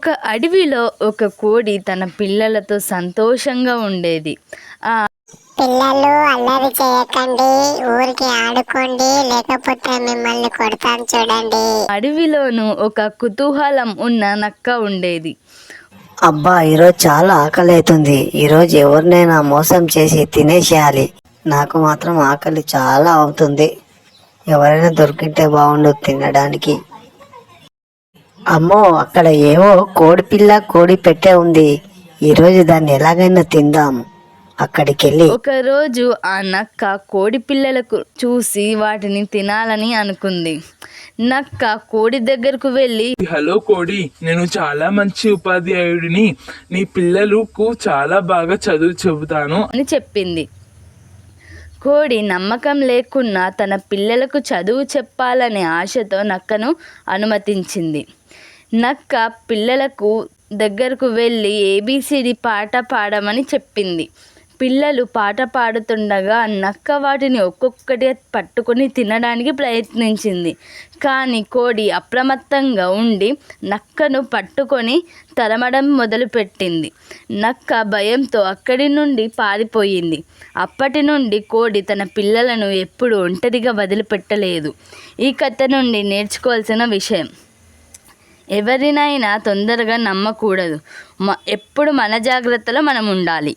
ఒక అడవిలో ఒక కోడి తన పిల్లలతో సంతోషంగా ఉండేది. ఆ పిల్లలు అల్లరి చేయకండి, ఊరికి ఆడుకోండి, లేకపోతే మిమ్మల్ని కొడతాను చూడండి. అడవిలోనూ ఒక కుతూహలం ఉన్న నక్క ఉండేది. అబ్బా, ఈరోజు చాలా ఆకలి అవుతుంది. ఈరోజు ఎవరినైనా మోసం చేసి తినేసేయాలి. నాకు మాత్రం ఆకలి చాలా అవుతుంది. ఎవరైనా దొరికితే బాగుండు తినడానికి. అమ్మో, అక్కడ ఏవో కోడి పిల్ల కోడి పెట్టే ఉంది. ఈరోజు దాన్ని ఎలాగైనా తిందాం. అక్కడికి వెళ్ళి ఒకరోజు ఆ నక్క కోడి పిల్లలకు చూసి వాటిని తినాలని అనుకుంది. నక్క కోడి దగ్గరకు వెళ్ళి, హలో కోడి, నేను చాలా మంచి ఉపాధ్యాయుడిని. నీ పిల్లలకు చాలా బాగా చదువు చెబుతాను అని చెప్పింది. కోడి నమ్మకం లేకున్నా తన పిల్లలకు చదువు చెప్పాలనే ఆశతో నక్కను అనుమతించింది. నక్క పిల్లలకు దగ్గరకు వెళ్ళి ఏబిసిడి పాట పాడమని చెప్పింది. పిల్లలు పాట పాడుతుండగా నక్క వాటిని ఒక్కొక్కటి పట్టుకొని తినడానికి ప్రయత్నించింది. కానీ కోడి అప్రమత్తంగా ఉండి నక్కను పట్టుకొని తరమడం మొదలుపెట్టింది. నక్క భయంతో అక్కడి నుండి పారిపోయింది. అప్పటి నుండి కోడి తన పిల్లలను ఎప్పుడూ ఒంటరిగా వదిలిపెట్టలేదు. ఈ కథ నుండి నేర్చుకోవాల్సిన విషయం: ఎవరినైనా తొందరగా నమ్మకూడదు. ఎప్పుడు మన జాగ్రత్తలో మనం ఉండాలి.